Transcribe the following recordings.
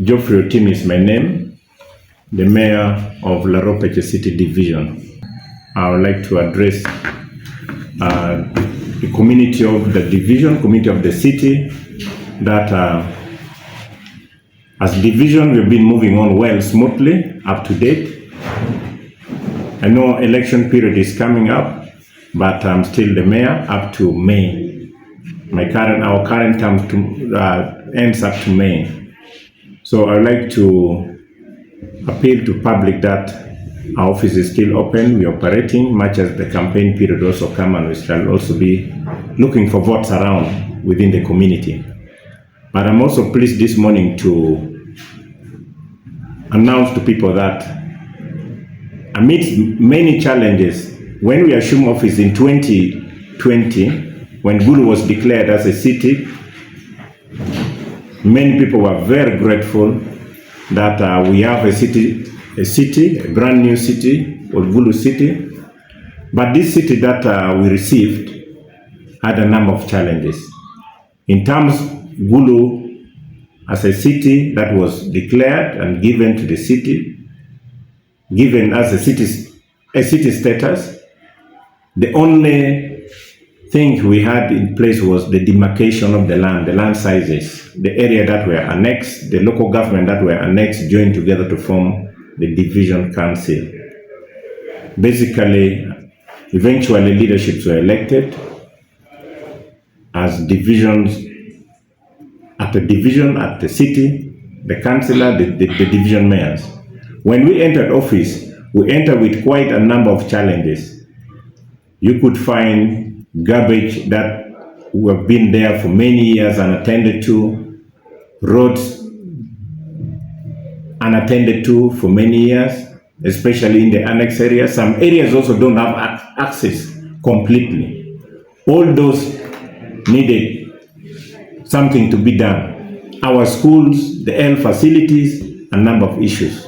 Geoffrey Otim is my name, the mayor of Protégé City Division. I would like to address the community of the division, community of the city, that as division we've been moving on well, smoothly, up to date. I know election period is coming up, but I'm still the mayor up to May. Our current term ends up to May. So I would like to appeal to public that our office is still open, we're operating, much as the campaign period also come, and we shall also be looking for votes around within the community. But I'm also pleased this morning to announce to people that amidst many challenges, when we assumed office in 2020, when Gulu was declared as a city, many people were very grateful that we have a brand new city called Gulu City. But this city that we received had a number of challenges. In terms, Gulu as a city that was declared and given to the city, given as a city status, the only thing we had in place was the demarcation of the land sizes, the area that were annexed, the local government that were annexed, joined together to form the division council. Basically, eventually leaderships were elected as divisions at the city, the councillor, the division mayors. When we entered office, we entered with quite a number of challenges. You could find garbage that have been there for many years unattended to, roads unattended to for many years, especially in the annex area. Some areas also don't have access completely. All those needed something to be done. Our schools, the health facilities, a number of issues.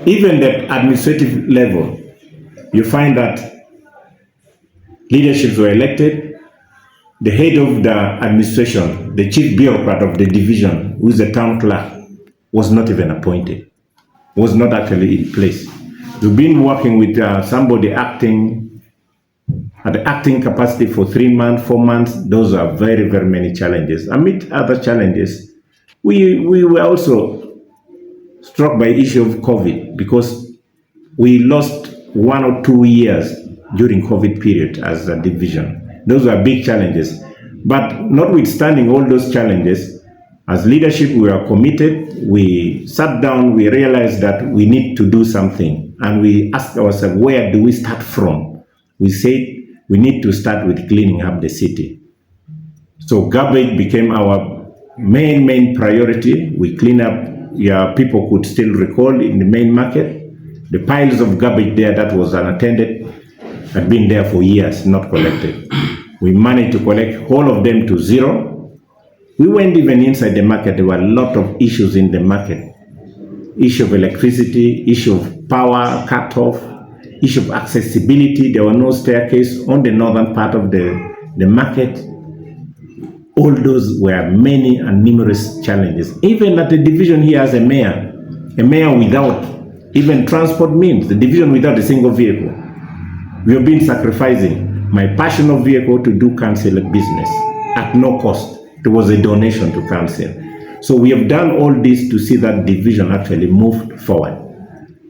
Even the administrative level, you find that leaderships were elected. The head of the administration, the chief bureaucrat of the division, who is the town clerk, was not even appointed, was not actually in place. We've been working with somebody acting at the acting capacity for 3 months, 4 months. Those are very, very many challenges. Amid other challenges, we were also struck by the issue of COVID, because we lost 1 or 2 years during COVID period as a division. Those were big challenges. But notwithstanding all those challenges, as leadership, we are committed. We sat down, we realized that we need to do something. And we asked ourselves, where do we start from? We said, we need to start with cleaning up the city. So garbage became our main priority. We clean up, people could still recall in the main market, the piles of garbage there that was unattended had been there for years, not collected. We managed to collect all of them to zero. We went even inside the market. There were a lot of issues in the market. Issue of electricity, issue of power cut off, issue of accessibility. There were no staircase on the northern part of the market. All those were many and numerous challenges. Even at the division here as a mayor without even transport means, the division without a single vehicle. We have been sacrificing my personal vehicle to do council business at no cost. It was a donation to council. So we have done all this to see that division actually moved forward.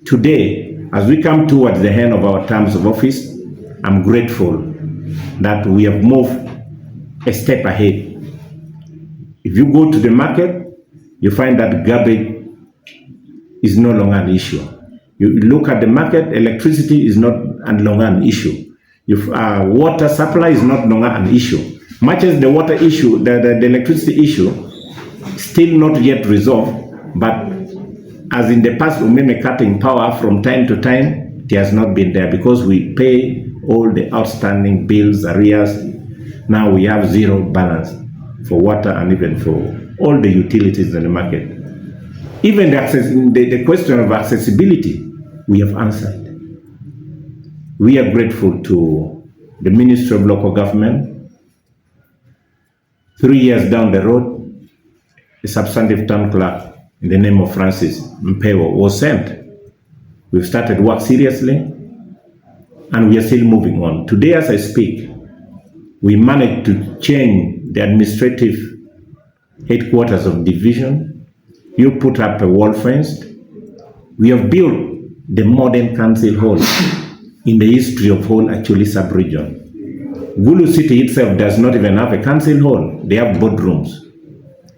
Today, as we come towards the end of our terms of office, I'm grateful that we have moved a step ahead. If you go to the market, you find that garbage is no longer an issue. You look at the market, electricity is not longer an issue. Water supply is not longer an issue. Much as the water issue, the electricity issue, still not yet resolved, but as in the past, we may be cutting power from time to time, it has not been there because we pay all the outstanding bills, arrears. Now we have zero balance for water and even for all the utilities in the market. Even the question of accessibility, we have answered. We are grateful to the Ministry of Local Government. 3 years down the road, the substantive town clerk in the name of Francis Mpewo was sent. We've started work seriously, and we are still moving on. Today, as I speak, we managed to change the administrative headquarters of division. You put up a wall fence. We have built the modern council hall in the history of whole Acholi sub-region. Gulu city itself does not even have a council hall. They have boardrooms.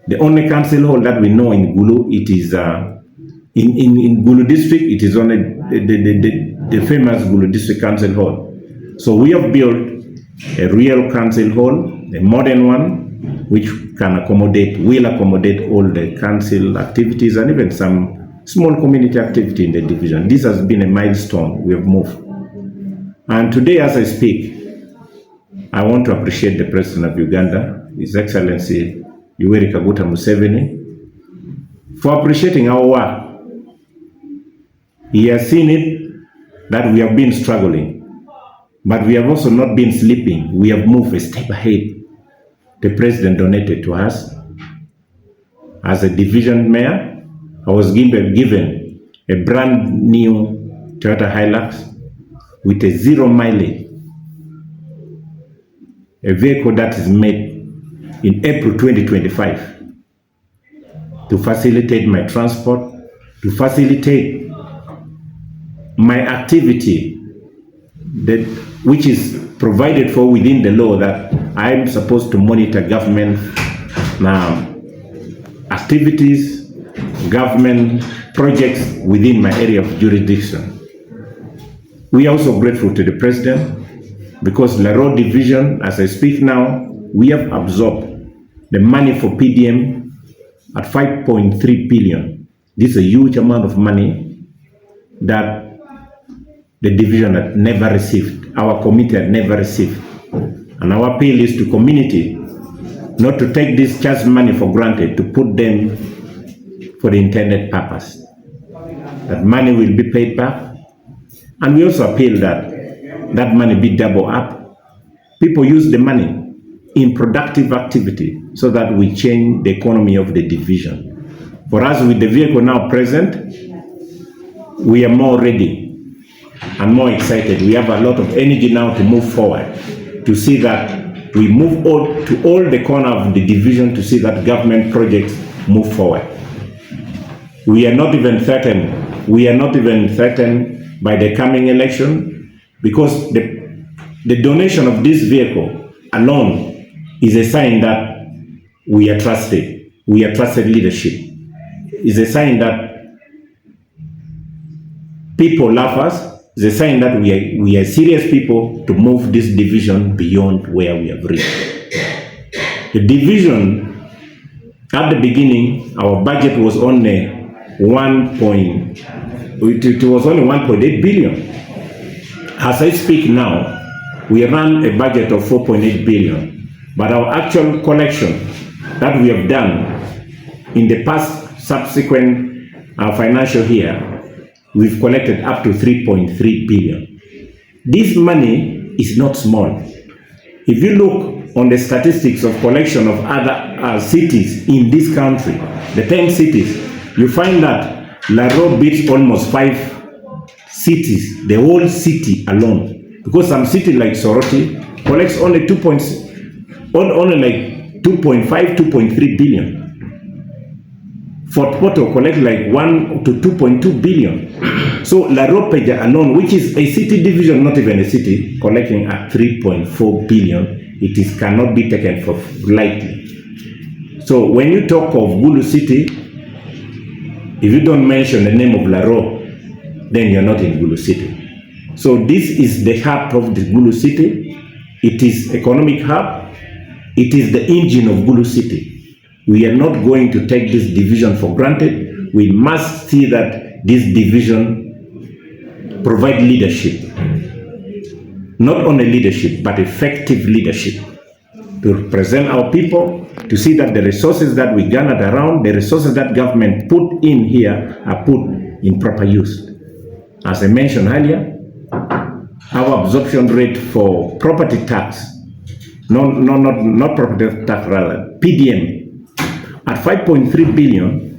The only council hall that we know in Gulu, it is in Gulu district, it is only the famous Gulu district council hall. So we have built a real council hall, a modern one, which can will accommodate all the council activities and even some small community activity in the division. This has been a milestone. We have moved. And today, as I speak, I want to appreciate the President of Uganda, His Excellency Yoweri Kaguta Museveni, for appreciating our work. He has seen it that we have been struggling, but we have also not been sleeping. We have moved a step ahead. The President donated to us. As a division mayor, I was given a brand new Toyota Hilux with a 0 mileage, a vehicle that is made in April 2025 to facilitate my transport, to facilitate my activity, which is provided for within the law, that I am supposed to monitor government activities, government projects within my area of jurisdiction. We are also grateful to the President because Laro Division, as I speak now, we have absorbed the money for PDM at 5.3 billion. This is a huge amount of money that the division had never received, our committee had never received. And our appeal is to community not to take this church money for granted, to put them for the intended purpose. That money will be paid back. And we also appeal that that money be double up. People use the money in productive activity so that we change the economy of the division. For us, with the vehicle now present, we are more ready and more excited. We have a lot of energy now to move forward, to see that we move to all the corner of the division, to see that government projects move forward. We are not even threatened. We are not even threatened by the coming election, because the donation of this vehicle alone is a sign that we are trusted. We are trusted leadership. It's a sign that people love us. It's a sign that we are serious people to move this division beyond where we have reached. The division, at the beginning, our budget was only 1.8 billion. As I speak now, we run a budget of 4.8 billion, but our actual collection that we have done in the past subsequent financial year, we've collected up to 3.3 billion. This money is not small. If you look on the statistics of collection of other cities in this country, the 10 cities, you find that Laro beats almost 5 cities, the whole city alone. Because some city like Soroti collects only 2.5, 2.3 billion. Fort Portal collect like 1 to 2.2 billion. So Laro Peja alone, which is a city division, not even a city, collecting at 3.4 billion, it cannot be taken for lightly. So when you talk of Gulu city, if you don't mention the name of Laro, then you're not in Gulu city. So this is the heart of the Gulu city. It is economic hub. It is the engine of Gulu city. We are not going to take this division for granted. We must see that this division provide leadership. Not only leadership, but effective leadership to represent our people, to see that the resources that we garnered around, the resources that government put in here are put in proper use. As I mentioned earlier, our absorption rate for property tax, not property tax rather, PDM, at 5.3 billion,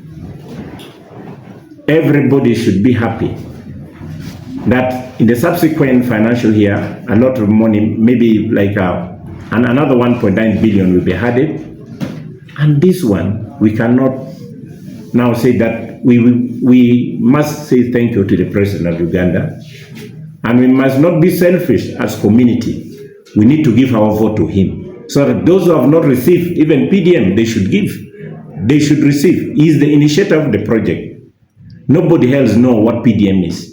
everybody should be happy that in the subsequent financial year, a lot of money, maybe like and another 1.9 billion will be added. And this one, we cannot now say that we must say thank you to the President of Uganda. And we must not be selfish as community. We need to give our vote to him. So that those who have not received, even PDM, they should give. They should receive. He is the initiator of the project. Nobody else knows what PDM is.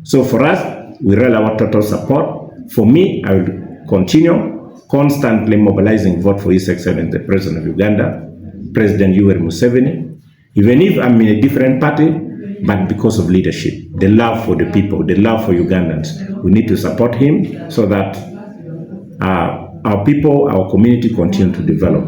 So for us, we rely our total support. For me, I will continue constantly mobilizing vote for His Excellency, the President of Uganda, President Yoweri Museveni, even if I'm in a different party, but because of leadership, the love for the people, the love for Ugandans. We need to support him so that our people, our community continue to develop.